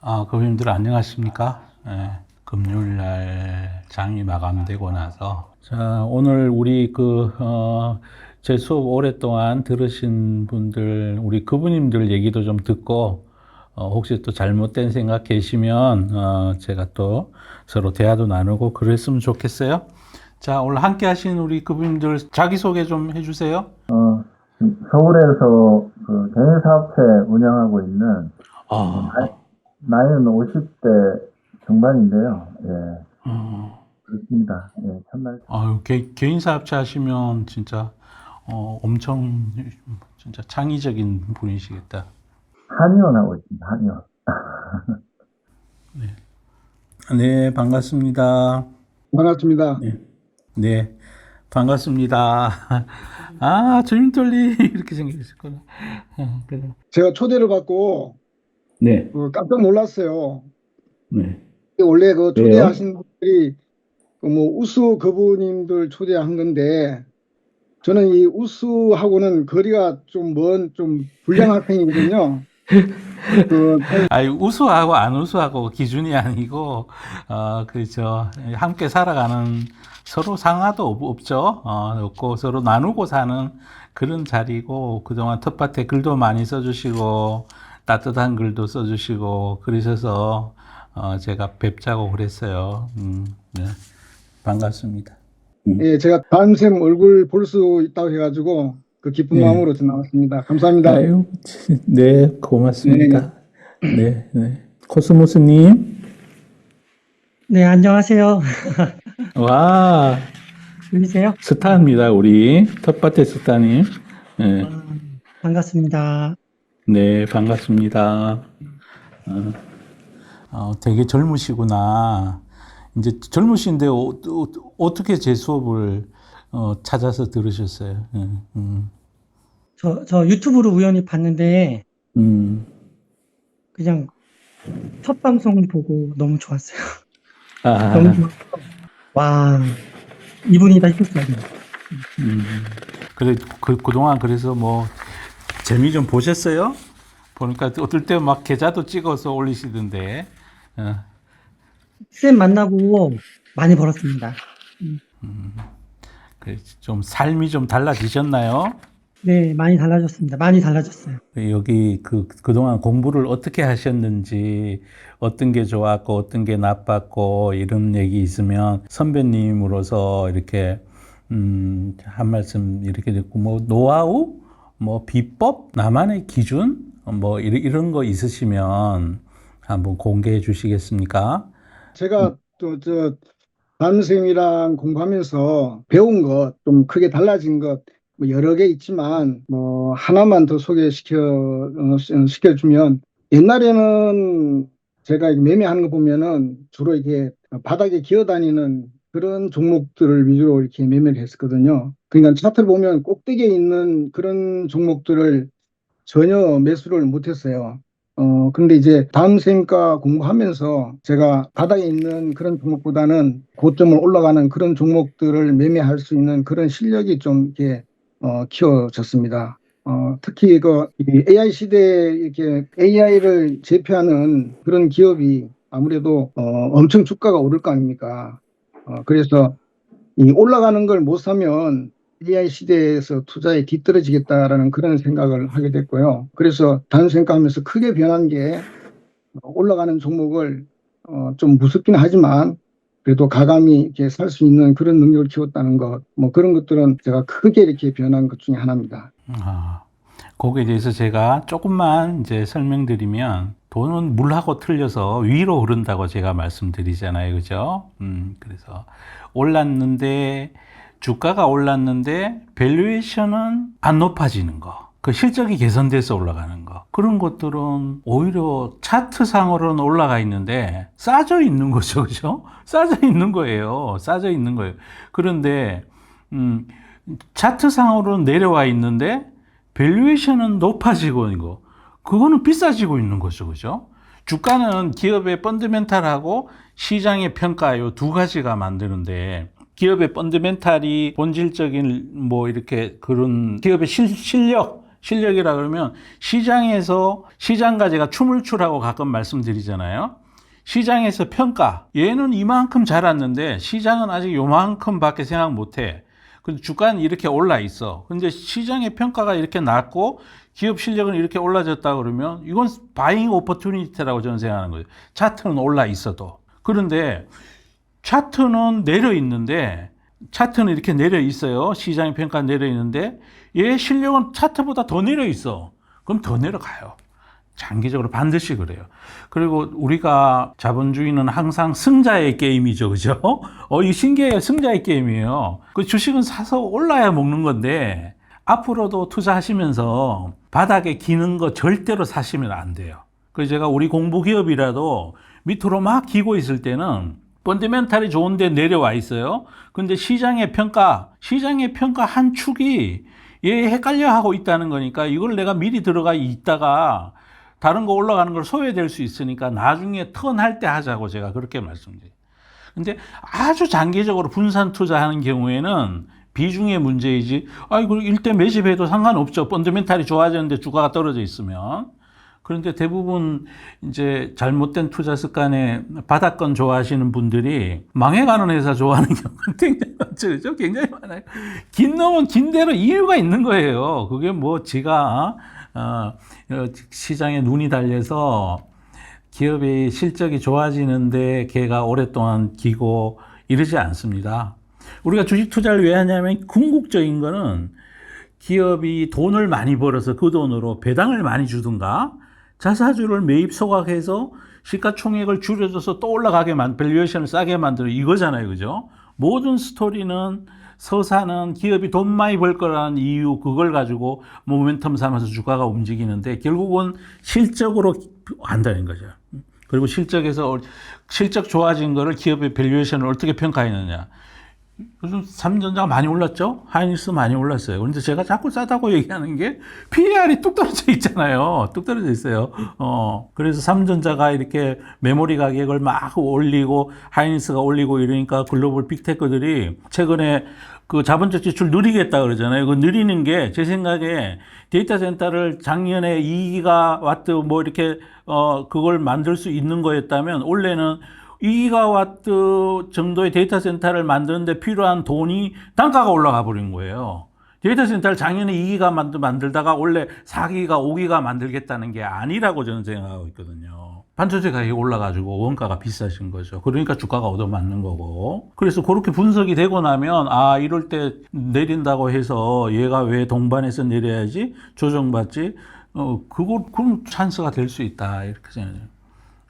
고객님들 안녕하십니까? 예, 금요일 날 장이 마감되고 나서 자, 오늘 우리 제 수업 오랫동안 들으신 분들, 우리 그분님들 얘기도 좀 듣고 혹시 또 잘못된 생각 계시면 제가 또 서로 대화도 나누고 그랬으면 좋겠어요. 자, 오늘 함께 하신 우리 그분님들 자기소개 좀 해주세요. 서울에서 그 개인사업체 운영하고 있는 아, 나이는 50대 중반인데요. 예, 어, 그렇습니다. 예, 첫날 아유, 개인 사업체 하시면 진짜 엄청 진짜 창의적인 분이시겠다. 한의원 하고 있습니다. 한의원. 네, 반갑습니다. 반갑습니다. 네, 네, 반갑습니다. 아, 조임돌리 이렇게 생기셨구나. 그래. 제가 초대를 받고 네, 깜짝 놀랐어요. 네. 원래 그 왜요? 초대하신 분들이 뭐 우수 거부님들 초대한 건데 저는 이 우수하고는 거리가 좀 먼 좀 불량 학생이거든요. 그 아니, 우수하고 안 우수하고 기준이 아니고, 그렇죠. 함께 살아가는 서로 상하도 없죠. 없고 서로 나누고 사는 그런 자리고, 그동안 텃밭에 글도 많이 써주시고, 따뜻한 글도 써주시고, 그러셔서, 제가 뵙자고 그랬어요. 네. 반갑습니다. 예, 제가 담임 얼굴 볼 수 있다고 해가지고 그 기쁜 네. 마음으로 좀 나왔습니다. 감사합니다. 아유, 네, 고맙습니다. 네, 네. 코스모스님. 네, 안녕하세요. 와, 들리세요? 스타입니다, 우리. 텃밭의 스타님. 네, 반갑습니다. 네, 반갑습니다. 되게 젊으시구나. 이제 젊으신데 어떻게 제 수업을 찾아서 들으셨어요? 저 유튜브로 우연히 봤는데 음. 그냥 첫 방송 보고 너무 좋았어요. 아, 너무 좋았어. 와, 이분이다 싶었어요. 그래, 그동안 그래서 뭐, 재미 좀 보셨어요? 보니까 어떨 때 막 계좌도 찍어서 올리시던데. 쌤 만나고 많이 벌었습니다. 좀 삶이 좀 달라지셨나요? 네, 많이 달라졌습니다. 많이 달라졌어요. 여기 그동안 공부를 어떻게 하셨는지, 어떤 게 좋았고, 어떤 게 나빴고, 이런 얘기 있으면 선배님으로서 이렇게, 한 말씀 이렇게 듣고, 뭐, 노하우? 뭐, 비법? 나만의 기준? 뭐, 이런 거 있으시면 한번 공개해 주시겠습니까? 제가 담임쌤이랑 공부하면서 배운 것, 좀 크게 달라진 것, 뭐 여러 개 있지만, 뭐, 하나만 더 시켜주면, 옛날에는 제가 이렇게 매매하는 거 보면은 주로 이렇게 바닥에 기어다니는 그런 종목들을 위주로 이렇게 매매를 했었거든요. 그러니까 차트를 보면 꼭대기에 있는 그런 종목들을 전혀 매수를 못했어요. 근데 이제 다음 셈과 공부하면서 제가 바닥에 있는 그런 종목보다는 고점을 올라가는 그런 종목들을 매매할 수 있는 그런 실력이 좀 이렇게 키워졌습니다. 특히 이 AI 시대에 이렇게 AI를 제패하는 그런 기업이 아무래도 엄청 주가가 오를 거 아닙니까? 그래서 이 올라가는 걸 못 사면 AI 시대에서 투자에 뒤떨어지겠다라는 그런 생각을 하게 됐고요. 그래서 단순생각하면서 크게 변한 게 올라가는 종목을 좀 무섭긴 하지만 그래도 가감히 이렇게 살 수 있는 그런 능력을 키웠다는 것, 뭐 그런 것들은 제가 크게 이렇게 변한 것 중에 하나입니다. 거기에 대해서 제가 조금만 이제 설명드리면 돈은 물하고 틀려서 위로 흐른다고 제가 말씀드리잖아요. 그죠? 그래서 올랐는데 주가가 올랐는데 밸류에이션은 안 높아지는 거. 그 실적이 개선돼서 올라가는 거. 그런 것들은 오히려 차트상으로는 올라가 있는데 싸져 있는 거죠. 그죠? 싸져 있는 거예요. 싸져 있는 거예요. 그런데 차트상으로는 내려와 있는데 밸류에이션은 높아지고 있는 거. 그거는 비싸지고 있는 거죠. 그죠? 주가는 기업의 펀드멘탈하고 시장의 평가 요 두 가지가 만드는데 기업의 펀드멘탈이 본질적인 뭐 이렇게 그런 기업의 실력 실력이라 그러면 시장에서 시장가 제가 춤을 추라고 가끔 말씀드리잖아요. 시장에서 평가. 얘는 이만큼 자랐는데 시장은 아직 요만큼밖에 생각 못해. 근데 주가는 이렇게 올라 있어. 근데 시장의 평가가 이렇게 낮고 기업 실력은 이렇게 올라졌다 그러면 이건 바잉 오퍼튜니티라고 저는 생각하는 거예요. 차트는 올라 있어도. 그런데 차트는 내려 있는데 차트는 이렇게 내려 있어요. 시장의 평가 내려 있는데 얘 실력은 차트보다 더 내려 있어. 그럼 더 내려가요. 장기적으로 반드시 그래요. 그리고 우리가 자본주의는 항상 승자의 게임이죠. 그죠? 이 신기해요. 승자의 게임이에요. 그 주식은 사서 올라야 먹는 건데 앞으로도 투자하시면서 바닥에 기는 거 절대로 사시면 안 돼요. 그래서 제가 우리 공부기업이라도 밑으로 막 기고 있을 때는 펀더멘탈이 좋은데 내려와 있어요. 근데 시장의 평가 한 축이 얘 헷갈려 하고 있다는 거니까 이걸 내가 미리 들어가 있다가 다른 거 올라가는 걸 소외될 수 있으니까 나중에 턴할 때 하자고 제가 그렇게 말씀드려요. 근데 아주 장기적으로 분산 투자하는 경우에는 비중의 문제이지, 아이고, 일대 매집해도 상관없죠. 펀더멘탈이 좋아졌는데 주가가 떨어져 있으면. 그런데 대부분 이제 잘못된 투자 습관에 바닥권 좋아하시는 분들이 망해가는 회사 좋아하는 경우가 굉장히 많죠. 그죠? 굉장히 많아요. 긴 놈은 긴 대로 이유가 있는 거예요. 그게 뭐 지가, 시장에 눈이 달려서 기업의 실적이 좋아지는데 걔가 오랫동안 기고 이러지 않습니다. 우리가 주식 투자를 왜 하냐면 궁극적인 거는 기업이 돈을 많이 벌어서 그 돈으로 배당을 많이 주든가 자사주를 매입 소각해서 시가총액을 줄여줘서 또 올라가게 밸류에이션을 싸게 만들어 이거잖아요. 그죠? 모든 스토리는 서사는 기업이 돈 많이 벌 거라는 이유 그걸 가지고 모멘텀 삼아서 주가가 움직이는데 결국은 실적으로 한다는 거죠. 그리고 실적 좋아진 거를 기업의 밸류에이션을 어떻게 평가했느냐. 요즘 삼전자가 많이 올랐죠? 하이닉스 많이 올랐어요. 그런데 제가 자꾸 싸다고 얘기하는 게 PER이 뚝 떨어져 있잖아요. 뚝 떨어져 있어요. 그래서 삼전자가 이렇게 메모리 가격을 막 올리고 하이닉스가 올리고 이러니까 글로벌 빅테크들이 최근에 그 자본적 지출 느리겠다 그러잖아요. 그 느리는 게 제 생각에 데이터 센터를 작년에 2기가와트 뭐 이렇게 그걸 만들 수 있는 거였다면 원래는 2기가와트 정도의 데이터 센터를 만드는데 필요한 돈이 단가가 올라가 버린 거예요. 데이터 센터를 작년에 2기가 만들다가 원래 4기가, 5기가 만들겠다는 게 아니라고 저는 생각하고 있거든요. 반도체 가격이 올라가지고 원가가 비싸진 거죠. 그러니까 주가가 얻어맞는 거고. 그래서 그렇게 분석이 되고 나면 이럴 때 내린다고 해서 얘가 왜 동반해서 내려야지 조정받지? 그럼 찬스가 될 수 있다. 이렇게 생각해요.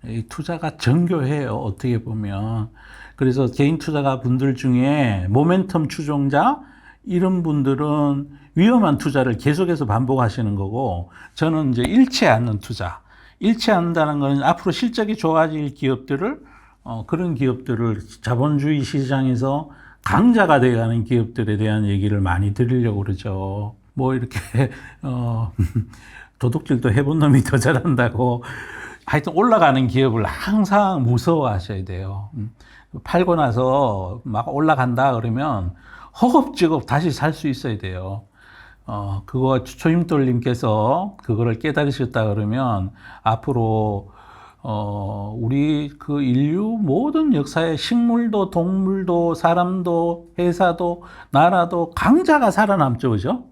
이 투자가 정교해요. 어떻게 보면. 그래서 개인 투자가 분들 중에 모멘텀 추종자 이런 분들은 위험한 투자를 계속해서 반복하시는 거고 저는 이제 잃지 않는 투자. 잃지 않는다는 것은 앞으로 실적이 좋아질 기업들을 그런 기업들을 자본주의 시장에서 강자가 되어가는 기업들에 대한 얘기를 많이 드리려고 그러죠. 뭐 이렇게 도둑질도 해본 놈이 더 잘한다고. 하여튼 올라가는 기업을 항상 무서워하셔야 돼요. 팔고 나서 막 올라간다 그러면 허겁지겁 다시 살 수 있어야 돼요. 그거 초임돌님께서 그거를 깨달으셨다 그러면 앞으로 우리 그 인류 모든 역사에 식물도 동물도 사람도 회사도 나라도 강자가 살아남죠. 그죠?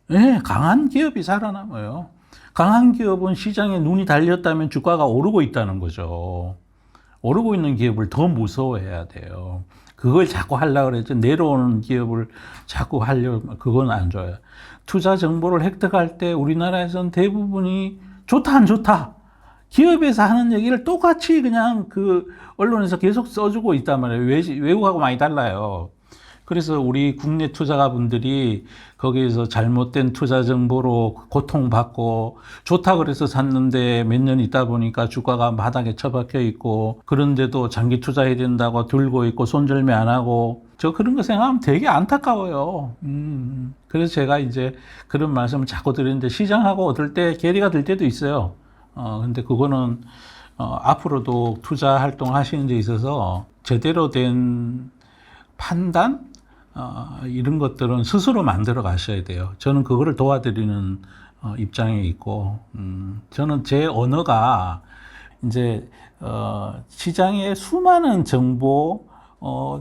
네, 강한 기업이 살아남아요. 강한 기업은 시장에 눈이 달렸다면 주가가 오르고 있다는 거죠. 오르고 있는 기업을 더 무서워해야 돼요. 그걸 자꾸 하려고 그랬죠. 내려오는 기업을 자꾸 하려고, 그건 안 좋아요. 투자 정보를 획득할 때 우리나라에서는 대부분이 좋다, 안 좋다. 기업에서 하는 얘기를 똑같이 그냥 그 언론에서 계속 써주고 있단 말이에요. 외국하고 많이 달라요. 그래서 우리 국내 투자가분들이 거기에서 잘못된 투자 정보로 고통받고 좋다 그래서 샀는데 몇 년 있다 보니까 주가가 바닥에 처박혀 있고 그런데도 장기 투자해야 된다고 들고 있고 손절매 안 하고 저 그런 거 생각하면 되게 안타까워요. 그래서 제가 이제 그런 말씀을 자꾸 드리는데 시장하고 얻을 때 괴리가 될 때도 있어요. 근데 그거는 앞으로도 투자 활동 하시는 데 있어서 제대로 된 판단 이런 것들은 스스로 만들어 가셔야 돼요. 저는 그거를 도와드리는 입장에 있고, 저는 제 언어가 이제 시장에 수많은 정보,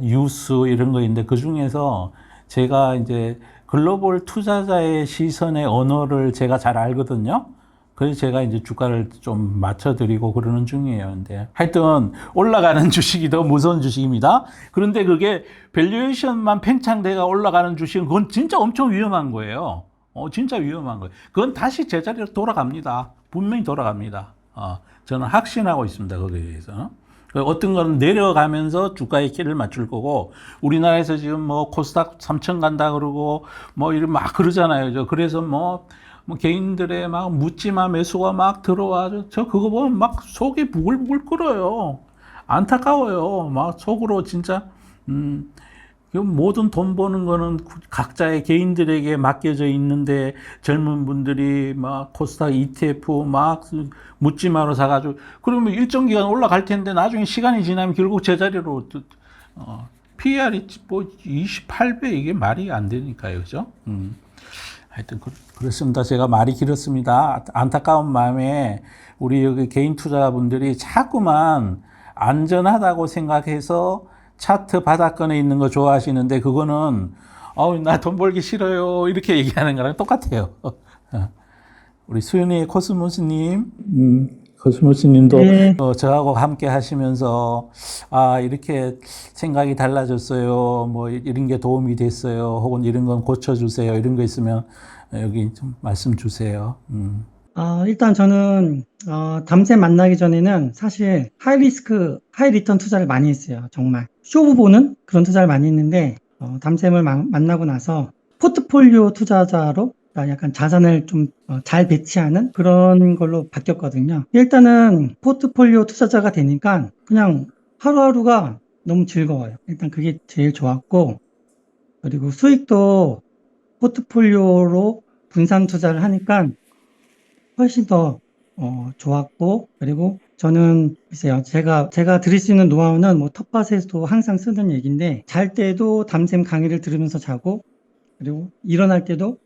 뉴스 이런 거 있는데 그 중에서 제가 이제 글로벌 투자자의 시선의 언어를 제가 잘 알거든요. 그래서 제가 이제 주가를 좀 맞춰드리고 그러는 중이에요. 근데 하여튼 올라가는 주식이 더 무서운 주식입니다. 그런데 그게 밸류에이션만 팽창돼가 올라가는 주식은 그건 진짜 엄청 위험한 거예요. 진짜 위험한 거예요. 그건 다시 제자리로 돌아갑니다. 분명히 돌아갑니다. 저는 확신하고 있습니다. 거기에 대해서. 어떤 거는 내려가면서 주가의 길을 맞출 거고, 우리나라에서 지금 뭐 코스닥 3천 간다 그러고, 뭐 이런 막 그러잖아요. 그래서 뭐 개인들의 막 묻지마 매수가 막 들어와서, 저 그거 보면 막 속이 부글부글 끓어요. 안타까워요. 막 속으로 진짜, 모든 돈 버는 거는 각자의 개인들에게 맡겨져 있는데 젊은 분들이 막 코스닥 ETF 막 묻지마로 사가지고 그러면 일정 기간 올라갈 텐데 나중에 시간이 지나면 결국 제자리로 PER이 뭐 28배 이게 말이 안 되니까요, 그죠? 하여튼 그렇습니다. 제가 말이 길었습니다. 안타까운 마음에 우리 여기 개인 투자분들이 자꾸만 안전하다고 생각해서 차트 바닥권에 있는 거 좋아하시는데 그거는 나 돈 벌기 싫어요 이렇게 얘기하는 거랑 똑같아요. 우리 수연이 코스모스님, 코스모스님도 네. 저하고 함께 하시면서 이렇게 생각이 달라졌어요. 뭐 이런 게 도움이 됐어요. 혹은 이런 건 고쳐주세요. 이런 거 있으면 여기 좀 말씀 주세요. 일단 저는 담세 만나기 전에는 사실 하이 리스크, 하이 리턴 투자를 많이 했어요. 정말 쇼부 보는 그런 투자를 많이 했는데 담샘을 만나고 나서 포트폴리오 투자자로 약간 자산을 좀 잘 배치하는 그런 걸로 바뀌었거든요. 일단은 포트폴리오 투자자가 되니까 그냥 하루하루가 너무 즐거워요. 일단 그게 제일 좋았고, 그리고 수익도 포트폴리오로 분산 투자를 하니까 훨씬 더 좋았고, 그리고 저는 글쎄요, 제가 드릴 수 있는 노하우는 뭐 텃밭에서도 항상 쓰는 얘기인데, 잘 때도 담샘 강의를 들으면서 자고, 그리고 일어날 때도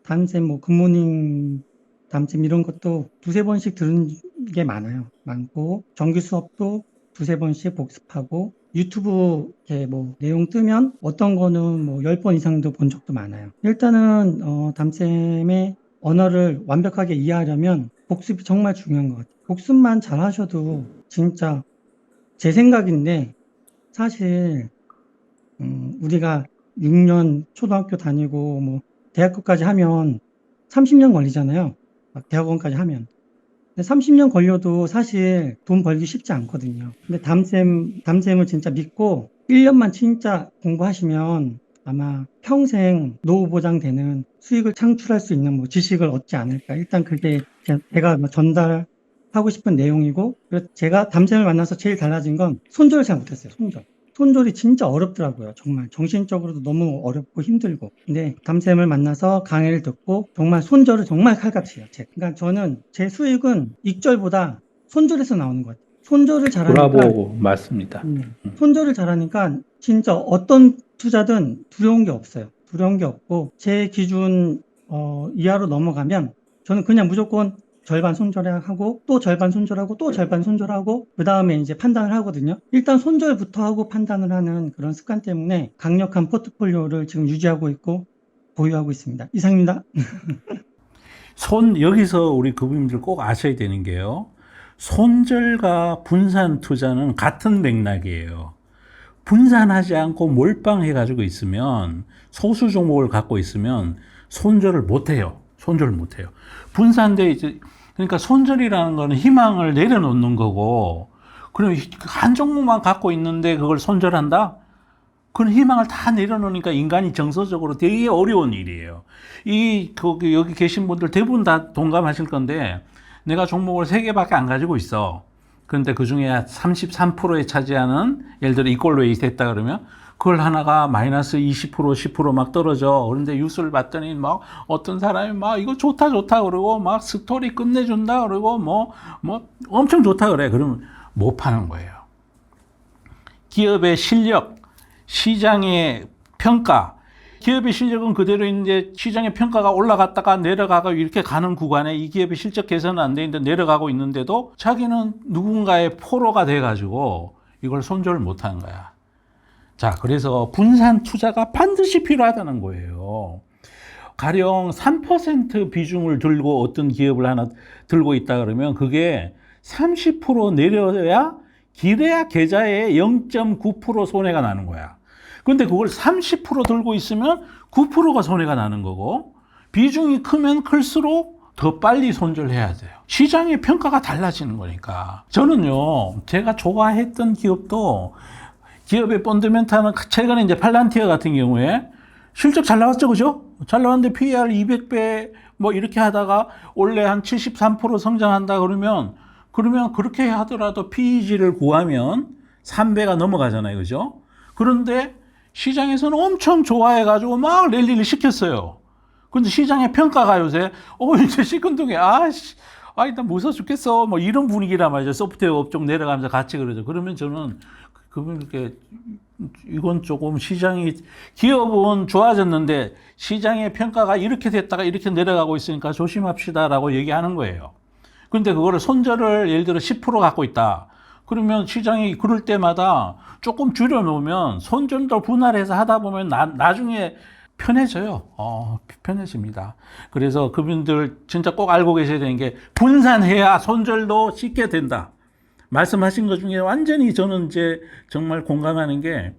담샘 뭐 굿모닝 담샘 이런 것도 두세 번씩 들은 게 많고, 정규 수업도 두세 번씩 복습하고, 유튜브 이렇게 뭐 내용 뜨면 어떤 거는 뭐 10번 이상도 본 적도 많아요. 일단은 담샘의 언어를 완벽하게 이해하려면 복습이 정말 중요한 것 같아요. 복습만 잘 하셔도 진짜 제 생각인데, 사실 우리가 6년 초등학교 다니고 뭐 대학교까지 하면 30년 걸리잖아요. 막 대학원까지 하면. 근데 30년 걸려도 사실 돈 벌기 쉽지 않거든요. 근데 담샘을 진짜 믿고 1년만 진짜 공부하시면 아마 평생 노후 보장되는 수익을 창출할 수 있는 뭐 지식을 얻지 않을까. 일단 그게 제가 뭐 전달하고 싶은 내용이고, 그리고 제가 담샘을 만나서 제일 달라진 건 손절을 잘 못했어요. 손절이 진짜 어렵더라고요. 정말 정신적으로도 너무 어렵고 힘들고. 근데 담샘을 만나서 강의를 듣고 정말 손절을 정말 칼같이 해요. 그러니까 저는 제 수익은 익절보다 손절에서 나오는 것 같아요. 손절을 잘하니까 브라보, 맞습니다. 손절을 잘하니까 진짜 어떤 투자든 두려운 게 없어요. 두려운 게 없고, 제 기준 이하로 넘어가면 저는 그냥 무조건 절반 손절하고 또 절반 손절하고 또 절반 손절하고 그 다음에 이제 판단을 하거든요. 일단 손절부터 하고 판단을 하는 그런 습관 때문에 강력한 포트폴리오를 지금 유지하고 있고 보유하고 있습니다. 이상입니다. 여기서 우리 그분들 꼭 아셔야 되는 게요. 손절과 분산 투자는 같은 맥락이에요. 분산하지 않고 몰빵해가지고 있으면, 소수 종목을 갖고 있으면 손절을 못해요. 손절을 못해요. 분산돼 이제, 그러니까 손절이라는 거는 희망을 내려놓는 거고, 그럼 한 종목만 갖고 있는데 그걸 손절한다? 그런 희망을 다 내려놓으니까 인간이 정서적으로 되게 어려운 일이에요. 여기 계신 분들 대부분 다 동감하실 건데, 내가 종목을 3개밖에 안 가지고 있어. 그런데 그 중에 33%에 차지하는, 예를 들어 이꼴웨이트 했다 그러면, 그걸 하나가 마이너스 20%, 10% 막 떨어져. 그런데 뉴스를 봤더니 막 어떤 사람이 막 이거 좋다 그러고 막 스토리 끝내준다 그러고 뭐 엄청 좋다 그래. 그러면 못 파는 거예요. 기업의 실력, 시장의 평가, 기업의 실적은 그대로 이제 시장의 평가가 올라갔다가 내려가고 이렇게 가는 구간에 이 기업의 실적 개선은 안 되는데 내려가고 있는데도 자기는 누군가의 포로가 돼가지고 이걸 손절을 못하는 거야. 자, 그래서 분산 투자가 반드시 필요하다는 거예요. 가령 3% 비중을 들고 어떤 기업을 하나 들고 있다 그러면 그게 30% 내려야 기대야 계좌에 0.9% 손해가 나는 거야. 근데 그걸 30% 들고 있으면 9%가 손해가 나는 거고, 비중이 크면 클수록 더 빨리 손절해야 돼요. 시장의 평가가 달라지는 거니까. 저는요, 제가 좋아했던 기업도 기업의 펀더멘탈은 최근에 이제 팔란티어 같은 경우에 실적 잘 나왔죠, 그죠? 잘 나왔는데 PER 200배 뭐 이렇게 하다가 원래 한 73% 성장한다 그러면 그렇게 하더라도 PEG를 구하면 3배가 넘어가잖아요, 그죠? 그런데 시장에서는 엄청 좋아해가지고 막 랠리를 시켰어요. 근데 시장의 평가가 요새, 이제 시큰둥해. 나 무서워 죽겠어. 뭐 이런 분위기란 말이죠. 소프트웨어 업종 내려가면서 같이 그러죠. 그러면 저는 그분께 이건 조금 기업은 좋아졌는데 시장의 평가가 이렇게 됐다가 이렇게 내려가고 있으니까 조심합시다라고 얘기하는 거예요. 근데 그거를 손절을 예를 들어 10% 갖고 있다. 그러면 시장이 그럴 때마다 조금 줄여놓으면 손절도 분할해서 하다 보면 나중에 편해져요. 편해집니다. 그래서 그분들 진짜 꼭 알고 계셔야 되는 게 분산해야 손절도 쉽게 된다. 말씀하신 것 중에 완전히 저는 이제 정말 공감하는 게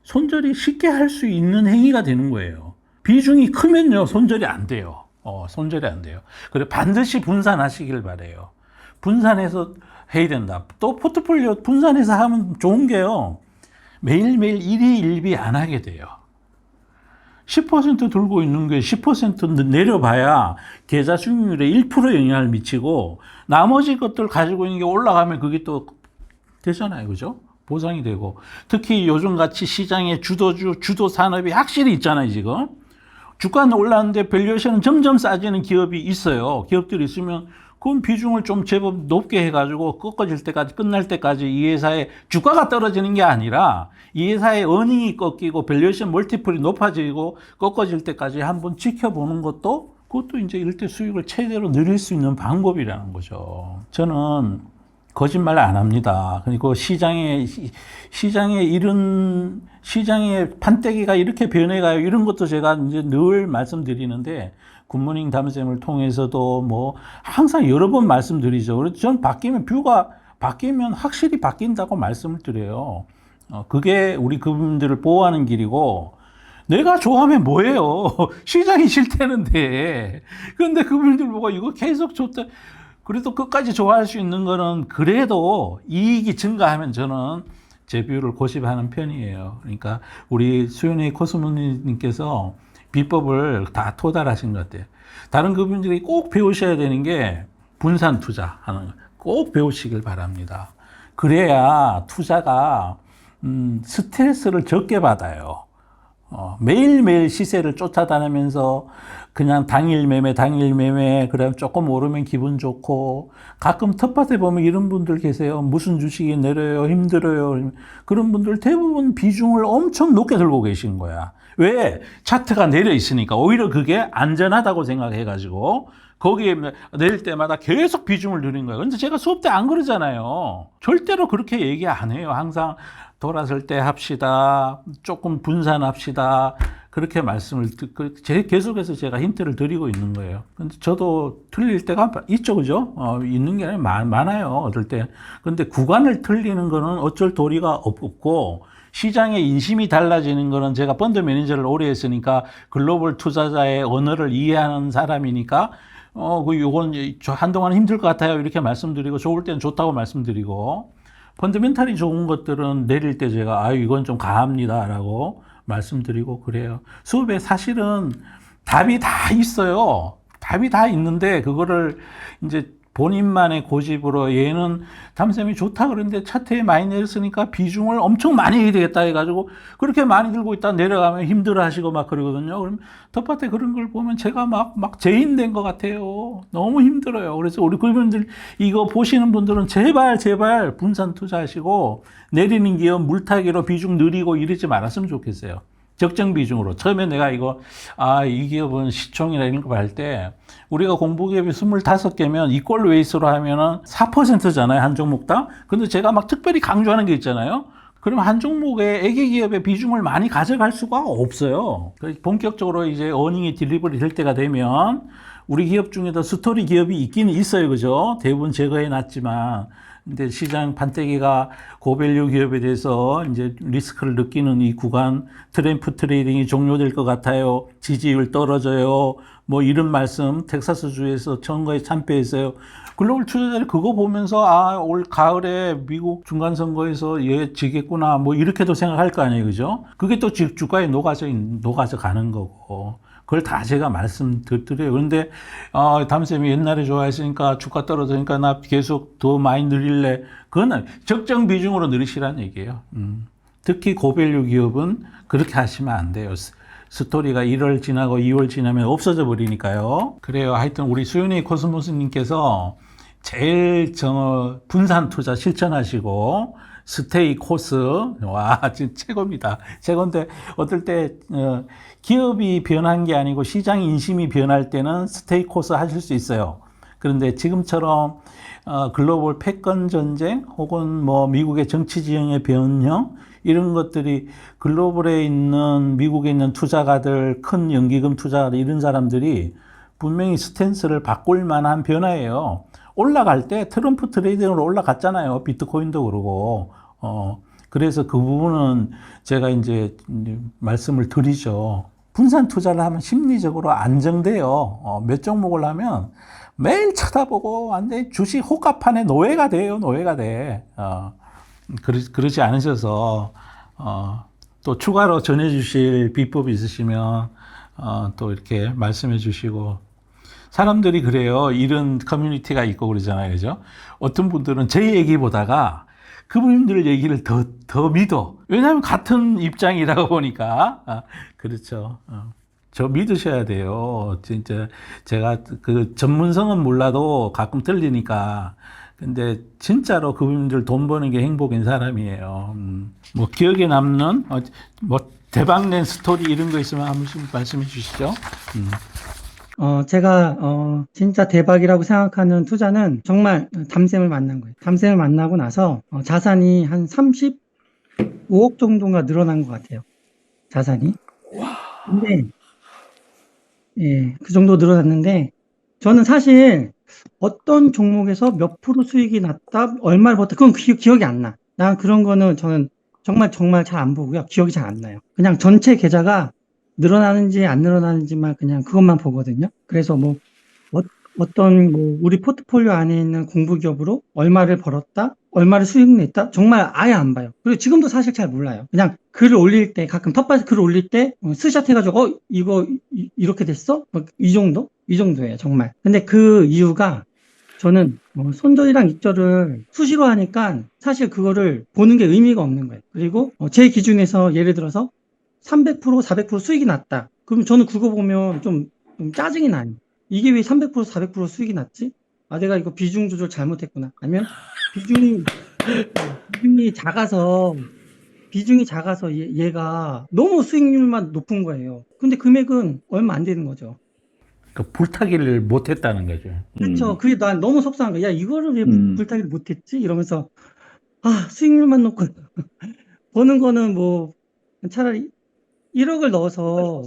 손절이 쉽게 할 수 있는 행위가 되는 거예요. 비중이 크면요, 손절이 안 돼요. 손절이 안 돼요. 그래 반드시 분산하시길 바래요. 분산해서 해야 된다. 또 포트폴리오 분산해서 하면 좋은 게요. 매일매일 일희일비 안 하게 돼요. 10% 들고 있는 게 10% 내려봐야 계좌 수익률에 1% 영향을 미치고 나머지 것들 가지고 있는 게 올라가면 그게 또 되잖아요. 그죠? 보상이 되고. 특히 요즘같이 시장의 주도 산업이 확실히 있잖아요. 지금. 주가는 올랐는데 밸류에이션은 점점 싸지는 기업이 있어요. 기업들이 있으면 그건 비중을 좀 제법 높게 해가지고 꺾어질 때까지, 끝날 때까지 이 회사의 주가가 떨어지는 게 아니라 이 회사의 어닝이 꺾이고 밸류에이션 멀티플이 높아지고 꺾어질 때까지 한번 지켜보는 그것도 이제 일대 수익을 최대로 늘릴 수 있는 방법이라는 거죠. 저는 거짓말 안 합니다. 그리고 시장의 판때기가 이렇게 변해가요. 이런 것도 제가 이제 늘 말씀드리는데, 굿모닝 담쌤을 통해서도 뭐 항상 여러 번 말씀드리죠. 그래서 저는 뷰가 바뀌면 확실히 바뀐다고 말씀을 드려요. 그게 우리 그분들을 보호하는 길이고, 내가 좋아하면 뭐예요? 시장이 싫다는데. 그런데 그분들 보고 이거 계속 좋다. 그래도 끝까지 좋아할 수 있는 거는 그래도 이익이 증가하면 저는 제 뷰를 고집하는 편이에요. 그러니까 우리 수연의 코스모님께서 비법을 다 토달하신 것 같아요. 다른 그분들이 꼭 배우셔야 되는 게 분산 투자하는 거. 꼭 배우시길 바랍니다. 그래야 투자가 스트레스를 적게 받아요. 매일매일 시세를 쫓아다니면서 그냥 당일 매매, 그다음 조금 오르면 기분 좋고, 가끔 텃밭에 보면 이런 분들 계세요. 무슨 주식이 내려요, 힘들어요. 그런 분들 대부분 비중을 엄청 높게 들고 계신 거야. 왜? 차트가 내려 있으니까. 오히려 그게 안전하다고 생각해가지고 거기에 내릴 때마다 계속 비중을 늘린 거예요. 근데 제가 수업 때 안 그러잖아요. 절대로 그렇게 얘기 안 해요. 항상 돌아설 때 합시다. 조금 분산합시다. 그렇게 말씀을 계속해서 제가 힌트를 드리고 있는 거예요. 근데 저도 틀릴 때가 있죠, 그죠? 있는 게 아니라 많아요, 어떨 때. 근데 구간을 틀리는 거는 어쩔 도리가 없고, 시장의 인심이 달라지는 거는 제가 펀드 매니저를 오래 했으니까 글로벌 투자자의 언어를 이해하는 사람이니까, 요건 한동안 힘들 것 같아요. 이렇게 말씀드리고, 좋을 때는 좋다고 말씀드리고, 펀더멘탈이 좋은 것들은 내릴 때 제가, 이건 좀 가합니다. 라고 말씀드리고 그래요. 수업에 사실은 답이 다 있어요. 답이 다 있는데, 그거를 이제 본인만의 고집으로 얘는 담쌤이 좋다 그러는데 차트에 많이 내렸으니까 비중을 엄청 많이 해야 되겠다 해가지고 그렇게 많이 들고 있다 내려가면 힘들어 하시고 막 그러거든요. 그럼 텃밭에 그런 걸 보면 제가 막 죄인된 것 같아요. 너무 힘들어요. 그래서 우리 그분들 이거 보시는 분들은 제발 분산 투자하시고 내리는 기업 물타기로 비중 늘리고 이러지 말았으면 좋겠어요. 적정 비중으로. 처음에 내가 이거, 이 기업은 시총이나 이런 거 할 때, 우리가 공부기업이 25개면 이꼴 웨이스로 하면은 4%잖아요, 한 종목당. 근데 제가 막 특별히 강조하는 게 있잖아요. 그러면 한 종목의 애기 기업의 비중을 많이 가져갈 수가 없어요. 본격적으로 이제 어닝이 딜리버리 될 때가 되면 우리 기업 중에도 스토리 기업이 있기는 있어요. 그죠? 대부분 제거해 놨지만. 근데 시장 판때기가 고밸류 기업에 대해서 이제 리스크를 느끼는 이 구간 트램프 트레이딩이 종료될 것 같아요. 지지율 떨어져요. 뭐 이런 말씀 텍사스주에서 선거에 참패했어요. 글로벌 투자자들이 그거 보면서 올 가을에 미국 중간선거에서 얘 지겠구나 뭐 이렇게도 생각할 거 아니에요. 그죠? 그게 또 주가에 녹아져 가는 거고. 그걸 다 제가 말씀드려요. 그런데, 담쌤이 옛날에 좋아했으니까 주가 떨어지니까 나 계속 더 많이 늘릴래. 그건 적정 비중으로 늘리시라는 얘기예요. 특히 고밸류 기업은 그렇게 하시면 안 돼요. 스토리가 1월 지나고 2월 지나면 없어져 버리니까요. 그래요. 하여튼 우리 수윤이 코스모스님께서 제일 분산 투자 실천하시고, 스테이 코스, 와, 진짜 최고입니다. 최고인데, 어떨 때, 기업이 변한 게 아니고 시장 인심이 변할 때는 스테이 코스 하실 수 있어요. 그런데 지금처럼, 글로벌 패권 전쟁 혹은 뭐 미국의 정치 지형의 변형, 이런 것들이 글로벌에 있는, 미국에 있는 투자가들, 큰 연기금 투자가들, 이런 사람들이 분명히 스탠스를 바꿀 만한 변화예요. 올라갈 때 트럼프 트레이딩으로 올라갔잖아요. 비트코인도 그러고. 그래서 그 부분은 제가 이제 말씀을 드리죠. 분산 투자를 하면 심리적으로 안정돼요. 몇 종목을 하면 매일 쳐다보고 완전히 주식 호가판의 노예가 돼요. 노예가 돼. 그러지 않으셔서, 또 추가로 전해주실 비법이 있으시면, 또 이렇게 말씀해 주시고, 사람들이 그래요. 이런 커뮤니티가 있고 그러잖아요. 그죠? 어떤 분들은 제 얘기 보다가 그분들 얘기를 더 믿어. 왜냐하면 같은 입장이라고 보니까. 그렇죠. 저 믿으셔야 돼요. 진짜 제가 그 전문성은 몰라도 가끔 틀리니까. 근데 진짜로 그분들 돈 버는 게 행복인 사람이에요. 뭐 기억에 남는 뭐 대박낸 스토리 이런 거 있으면 한 번씩 말씀해 주시죠. 제가 진짜 대박이라고 생각하는 투자는 정말 담쌤을 만난 거예요. 담쌤을 만나고 나서 자산이 한 35억 정도가 늘어난 것 같아요. 자산이. 근데 예, 그 정도 늘어났는데 저는 사실 어떤 종목에서 몇 프로 수익이 났다, 얼마를 벌었다, 그건 기억이 안 나. 난 그런 거는 저는 정말 잘 안 보고요. 기억이 잘 안 나요. 그냥 전체 계좌가 늘어나는지 안 늘어나는지만 그냥 그것만 보거든요. 그래서 뭐 어떤 뭐 우리 포트폴리오 안에 있는 공부기업으로 얼마를 벌었다, 얼마를 수익 냈다, 정말 아예 안 봐요. 그리고 지금도 사실 잘 몰라요. 그냥 글을 올릴 때, 가끔 텃밭에 글을 올릴 때 스샷 해가지고 이거 이렇게 됐어? 뭐 이 정도예요, 정말. 근데 그 이유가 저는 손절이랑 익절을 수시로 하니까 사실 그거를 보는 게 의미가 없는 거예요. 그리고 제 기준에서 예를 들어서 300%, 400% 수익이 났다. 그럼 저는 그거 보면 좀 짜증이 나요. 이게 왜 300%, 400% 수익이 났지? 내가 이거 비중 조절 잘못했구나. 아니면 비중이 작아서 얘가 너무 수익률만 높은 거예요. 근데 금액은 얼마 안 되는 거죠. 그 불타기를 못했다는 거죠. 그렇죠. 그게 난 너무 속상한 거야. 야, 이거를 왜 불타기를 못했지? 이러면서 수익률만 놓고 버는 거는 뭐 차라리 1억을 넣어서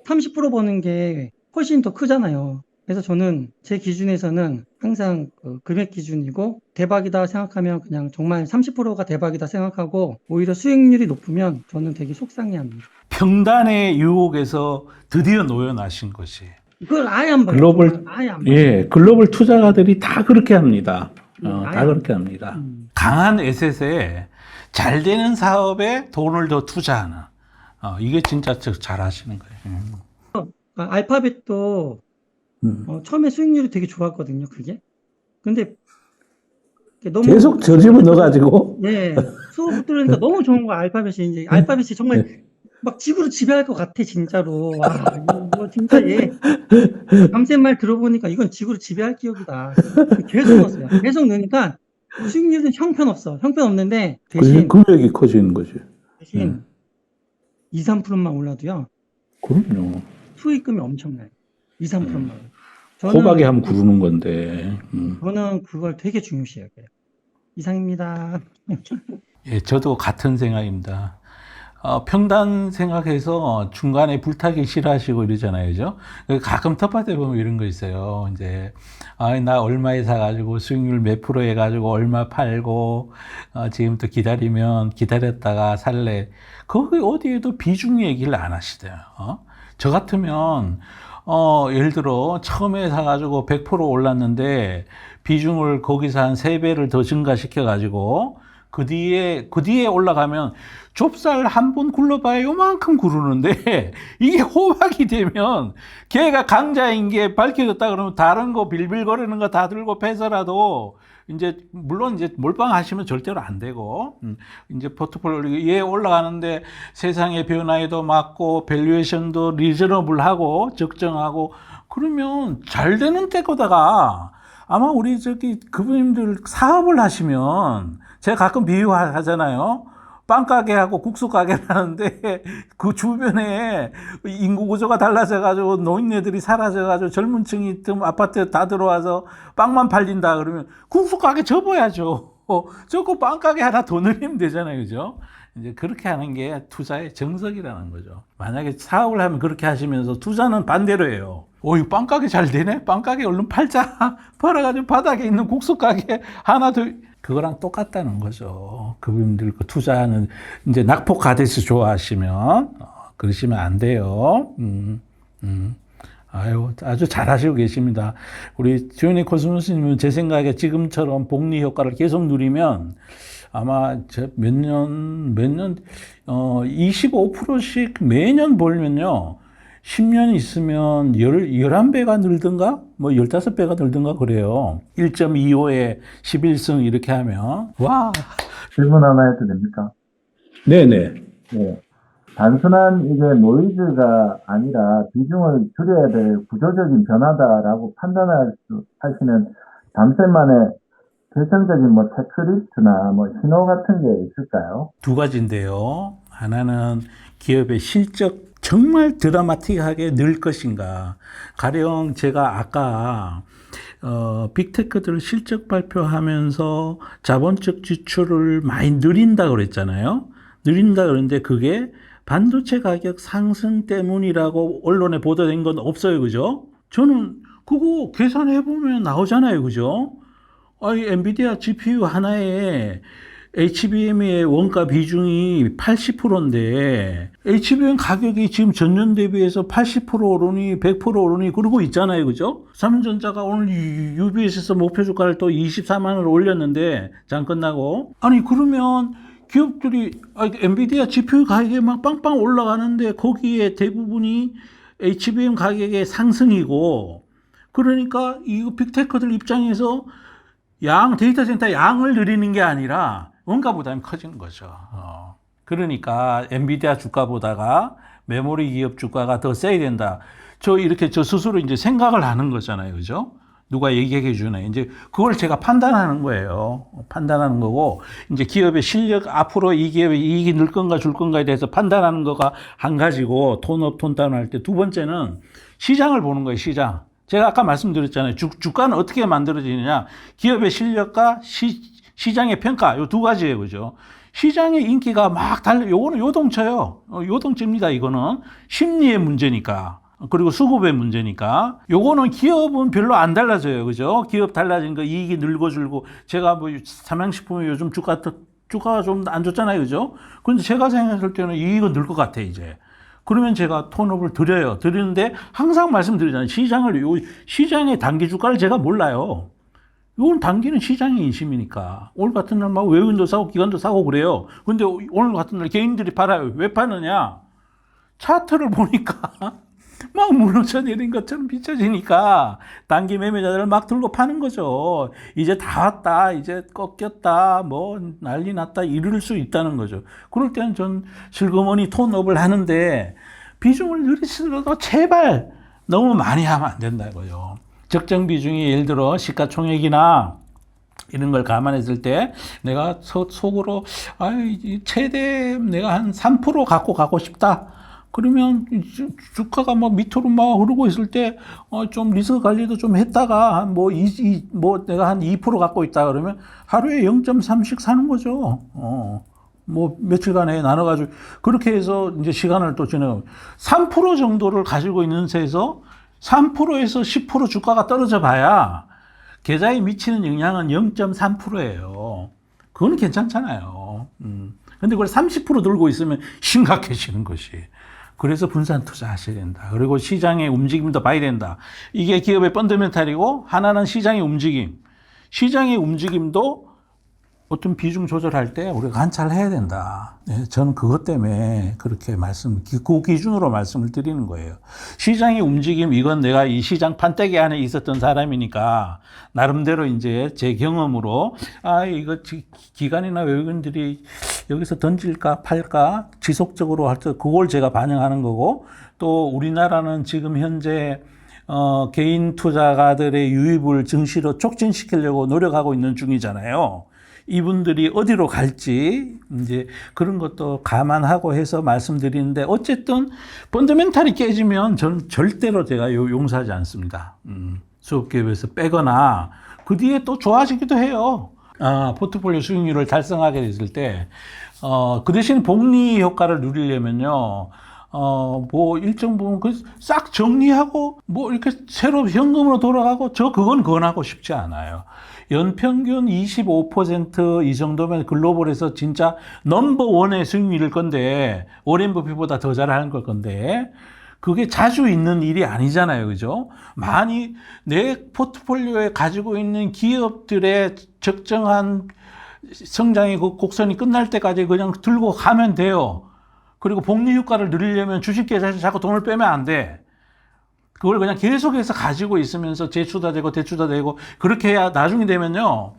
30% 버는 게 훨씬 더 크잖아요. 그래서 저는 제 기준에서는 항상 그 금액 기준이고 대박이다 생각하면 그냥 정말 30%가 대박이다 생각하고 오히려 수익률이 높으면 저는 되게 속상해합니다. 평단의 유혹에서 드디어 놓여나신 것이. 그걸 아예 안 봐요. 글로벌, 정말 아예 안 봐요. 예, 글로벌 투자가들이 다 그렇게 합니다. 아예 다 그렇게 합니다. 강한 에셋에 잘 되는 사업에 돈을 더 투자하는. 이게 진짜 잘 하시는 거예요. 알파벳도 처음에 수익률이 되게 좋았거든요, 그게. 근데 너무 계속 저 집을 넣어가지고. 예, 수업 들으니까 너무 좋은 거야, 알파벳이. 이제 알파벳이 정말 막 지구를 지배할 것 같아, 진짜로. 이거 진짜 담쌤 말 들어보니까 이건 지구를 지배할 기업이다. 계속 넣었어요. 계속 넣으니까 수익률은 형편없어. 형편없는데 대신 금액이 커지는 거죠. 2, 3%만 올라도요. 그럼요. 수익금이 엄청나요. 2, 3%만. 호박이 하면 구르는 건데. 저는 그걸 되게 중요시 여겨요. 이상입니다. 예, 저도 같은 생각입니다. 평단 생각해서 중간에 불타기 싫어하시고 이러잖아요, 그죠? 가끔 텃밭에 보면 이런 거 있어요. 이제, 나 얼마에 사가지고 수익률 몇 프로 해가지고 얼마 팔고, 지금부터 기다리면 기다렸다가 살래. 거기 어디에도 비중 얘기를 안 하시대요. 저 같으면, 예를 들어, 처음에 사가지고 100% 올랐는데, 비중을 거기서 한 3배를 더 증가시켜가지고, 그 뒤에 올라가면 좁쌀 한 번 굴러봐야 요만큼 구르는데, 이게 호박이 되면, 걔가 강자인 게 밝혀졌다 그러면 다른 거 빌빌거리는 거 다 들고 패서라도, 물론 몰빵 하시면 절대로 안 되고, 이제 포트폴리오, 얘 올라가는데 세상의 변화에도 맞고, 밸류에이션도 리저너블하고, 적정하고, 그러면 잘 되는 때거다가, 아마 우리 그분님들 사업을 하시면, 제가 가끔 비유하잖아요. 빵가게하고 국수가게를 하는데 그 주변에 인구 구조가 달라져가지고 노인네들이 사라져가지고 젊은 층이 아파트에 다 들어와서 빵만 팔린다 그러면 국수가게 접어야죠. 저거 빵가게 하나 더 늘리면 되잖아요. 그죠? 이제 그렇게 하는 게 투자의 정석이라는 거죠. 만약에 사업을 하면 그렇게 하시면서 투자는 반대로 해요. 이 빵가게 잘 되네? 빵가게 얼른 팔자. 팔아가지고 바닥에 있는 국수가게 하나 더. 그거랑 똑같다는 거죠. 그분들 그 투자하는, 이제 낙폭 가데스 좋아하시면, 그러시면 안 돼요. 아유, 아주 잘하시고 계십니다. 우리 주연이 코스모스님은 제 생각에 지금처럼 복리 효과를 계속 누리면 아마 몇 년, 25%씩 매년 벌면요. 10년 있으면 11배가 늘든가? 15배가 늘든가 그래요. 1.25에 11승 이렇게 하면. 와. 질문 하나 해도 됩니까? 네네. 네. 단순한 이게 노이즈가 아니라 비중을 줄여야 될 구조적인 변화다라고 하시는 담쌤만의 결정적인 체크리스트나 신호 같은 게 있을까요? 두 가지인데요. 하나는 기업의 실적 정말 드라마틱하게 늘 것인가. 가령 제가 아까 빅테크들 실적 발표하면서 자본적 지출을 많이 느린다 그랬잖아요. 느린다 그랬는데 그게 반도체 가격 상승 때문이라고 언론에 보도된 건 없어요. 그죠? 저는 그거 계산해보면 나오잖아요. 그죠? 엔비디아 GPU 하나에 HBM의 원가 비중이 80%인데 HBM 가격이 지금 전년 대비해서 80% 오르니 100% 오르니 그러고 있잖아요. 그죠? 삼성전자가 오늘 UBS에서 목표 주가를 또 24만 원을 올렸는데 장 끝나고 그러면 기업들이 엔비디아 GPU 가격이 막 빵빵 올라가는데 거기에 대부분이 HBM 가격의 상승이고 그러니까 이 빅테크들 입장에서 데이터 센터 양을 늘리는 게 아니라 원가 부담이 커지는 거죠. 그러니까 엔비디아 주가보다가 메모리 기업 주가가 더 세야 된다. 저 스스로 이제 생각을 하는 거잖아요. 그죠? 누가 얘기해 주네. 이제 그걸 제가 판단하는 거예요. 판단하는 거고, 이제 기업의 실력, 앞으로 이 기업의 이익이 늘 건가 줄 건가에 대해서 판단하는 거가 한 가지고, 톤업, 톤다운 할 때 두 번째는 시장을 보는 거예요, 시장. 제가 아까 말씀드렸잖아요. 주가는 어떻게 만들어지느냐. 기업의 실력과 시장의 평가, 요 두 가지예요. 그죠? 시장의 인기가 막 요거는 요동쳐요. 요동칩니다. 이거는 심리의 문제니까. 그리고 수급의 문제니까. 요거는 기업은 별로 안 달라져요. 그죠? 기업 달라진 거 이익이 늘고 줄고. 제가 삼양식품이 요즘 주가가 좀 안 좋잖아요. 그죠? 그런데 제가 생각할 때는 이익은 늘 것 같아, 이제. 그러면 제가 톤업을 드리는데 항상 말씀드리잖아요. 시장의 단기 주가를 제가 몰라요. 이건 단기는 시장의 인심이니까. 오늘 같은 날 막 외국인도 사고 기관도 사고 그래요. 근데 오늘 같은 날 개인들이 팔아요. 왜 파느냐? 차트를 보니까 막 무너져 내린 것처럼 비춰지니까 단기 매매자들을 막 들고 파는 거죠. 이제 다 왔다. 이제 꺾였다. 난리 났다. 이럴 수 있다는 거죠. 그럴 때는 전 슬그머니 톤업을 하는데 비중을 늘리시더라도 제발 너무 많이 하면 안 된다고요. 적정 비중이 예를 들어 시가총액이나 이런 걸 감안했을 때 내가 속으로 최대 내가 한 3% 갖고 가고 싶다. 그러면 주가가 막 밑으로 막 흐르고 있을 때 좀 리스크 관리도 좀 했다가 뭐 내가 한 2% 갖고 있다 그러면 하루에 0.3씩 사는 거죠. 뭐 며칠간에 나눠가지고 그렇게 해서 이제 시간을 또 지내고 3% 정도를 가지고 있는 세에서 3%에서 10% 주가가 떨어져 봐야 계좌에 미치는 영향은 0.3%예요. 그건 괜찮잖아요. 근데 그걸 30% 들고 있으면 심각해지는 것이. 그래서 분산 투자하셔야 된다. 그리고 시장의 움직임도 봐야 된다. 이게 기업의 펀더멘탈이고 하나는 시장의 움직임. 시장의 움직임도 어떤 비중 조절할 때 우리가 관찰해야 된다. 네, 저는 그것 때문에 그렇게 그 기준으로 말씀을 드리는 거예요. 시장의 움직임, 이건 내가 이 시장 판때기 안에 있었던 사람이니까, 나름대로 이제 제 경험으로, 이거 기관이나 외국인들이 여기서 던질까, 팔까, 지속적으로 할 때, 그걸 제가 반영하는 거고, 또 우리나라는 지금 현재 개인 투자가들의 유입을 증시로 촉진시키려고 노력하고 있는 중이잖아요. 이분들이 어디로 갈지 이제 그런 것도 감안하고 해서 말씀드리는데 어쨌든 펀더멘탈이 깨지면 저는 절대로 제가 용서하지 않습니다. 수급기업에서 빼거나 그 뒤에 또 좋아지기도 해요. 포트폴리오 수익률을 달성하게 됐을 때 그 대신 복리 효과를 누리려면요. 뭐 일정 부분 싹 정리하고 뭐 이렇게 새로 현금으로 돌아가고 그건 권하고 싶지 않아요. 연평균 25% 이 정도면 글로벌에서 진짜 넘버원의 수익률일 건데 워렌 버핏보다 더 잘하는 걸 건데 그게 자주 있는 일이 아니잖아요. 그죠? 많이 내 포트폴리오에 가지고 있는 기업들의 적정한 성장의 그 곡선이 끝날 때까지 그냥 들고 가면 돼요. 그리고 복리 효과를 누리려면 주식계좌에서 자꾸 돈을 빼면 안 돼. 그걸 그냥 계속해서 가지고 있으면서 대출도 되고 그렇게 해야 나중에 되면요.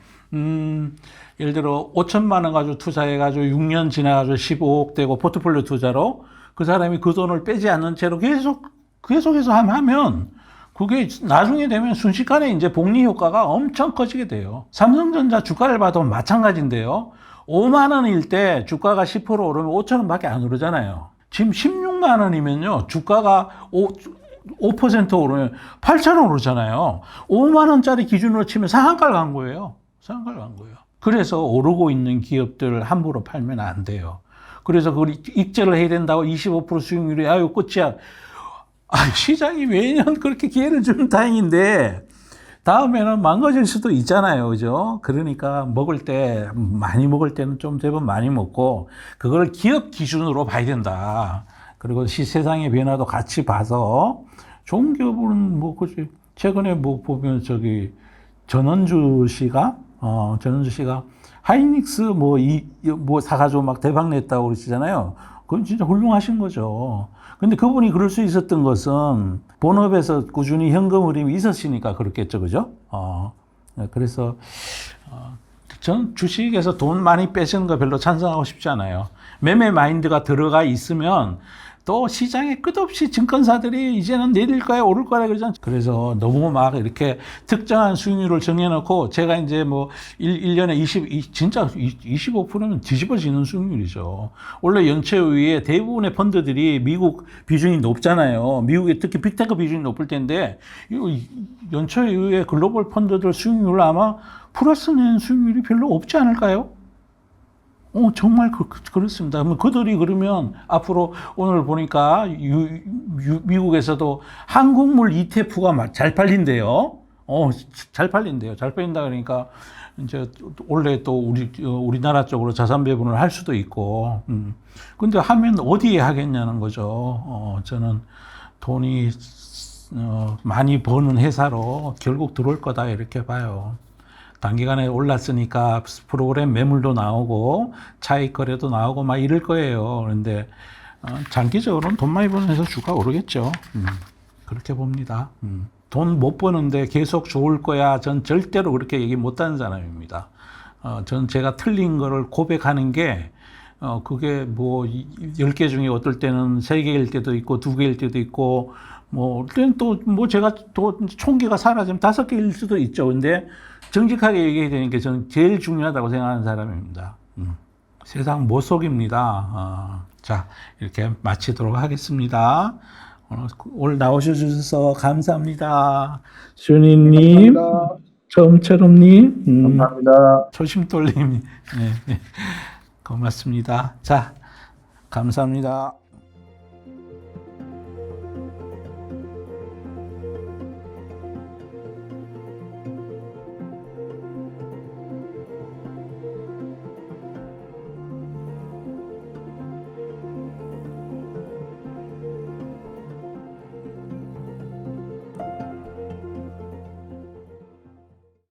예를 들어 5천만 원 가지고 투자해가지고 6년 지나가지고 15억 되고 포트폴리오 투자로 그 사람이 그 돈을 빼지 않는 채로 계속해서 하면 그게 나중에 되면 순식간에 이제 복리 효과가 엄청 커지게 돼요. 삼성전자 주가를 봐도 마찬가지인데요. 5만 원일 때 주가가 10% 오르면 5천 원밖에 안 오르잖아요. 지금 16만 원이면요. 주가가 5% 오르면 8천 원 오르잖아요. 5만 원짜리 기준으로 치면 상한가를 간 거예요. 그래서 오르고 있는 기업들을 함부로 팔면 안 돼요. 그래서 그걸 익절을 해야 된다고 25% 수익률이 끝이야. 시장이 매년 그렇게 기회를 주면 다행인데 다음에는 망가질 수도 있잖아요. 그죠? 그러니까 많이 먹을 때는 좀 제법 많이 먹고 그걸 기업 기준으로 봐야 된다. 그리고 세상의 변화도 같이 봐서 좋은 기업은 최근에 보면 전원주 씨가 하이닉스 사가지고 막 대박 냈다고 그러시잖아요. 그건 진짜 훌륭하신 거죠. 근데 그분이 그럴 수 있었던 것은 본업에서 꾸준히 현금 흐름이 있었으니까 그렇겠죠. 그죠? 그래서 전 주식에서 돈 많이 빼시는 거 별로 찬성하고 싶지 않아요. 매매 마인드가 들어가 있으면 또 시장에 끝없이 증권사들이 이제는 내릴 거야 오를 거야 그러잖아요. 그래서 너무 막 이렇게 특정한 수익률을 정해놓고 제가 이제 1년에 25%면 뒤집어지는 수익률이죠. 원래 연체율에 대부분의 펀드들이 미국 비중이 높잖아요. 미국에 특히 빅테크 비중이 높을 텐데 연체율의 글로벌 펀드들 수익률 아마 플러스 낸 수익률이 별로 없지 않을까요? 정말 그렇습니다. 그들이 그러면 앞으로 오늘 보니까 미국에서도 한국물 ETF가 잘 팔린대요. 잘 팔린대요. 잘 팔린다 그러니까 이제 원래 또 우리나라 쪽으로 자산 배분을 할 수도 있고. 근데 하면 어디에 하겠냐는 거죠. 저는 돈이 많이 버는 회사로 결국 들어올 거다 이렇게 봐요. 단기간에 올랐으니까 프로그램 매물도 나오고 차익 거래도 나오고 막 이럴 거예요. 그런데 장기적으로는 돈 많이 버는 회사 주가 오르겠죠. 그렇게 봅니다. 돈 못 버는데 계속 좋을 거야. 전 절대로 그렇게 얘기 못 하는 사람입니다. 전 제가 틀린 거를 고백하는 게 그게 10개 중에 어떨 때는 3개일 때도 있고 2개일 때도 있고 어떨 때는 제가 또 총기가 사라지면 5개일 수도 있죠. 근데 정직하게 얘기해야 되니까 저는 제일 중요하다고 생각하는 사람입니다. 세상 못 속입니다. 자, 이렇게 마치도록 하겠습니다. 오늘 나오셔서 감사합니다. 수현이님, 감사합니다. 처음처럼님, 감사합니다. 초심돌님, 네, 네. 고맙습니다. 자, 감사합니다.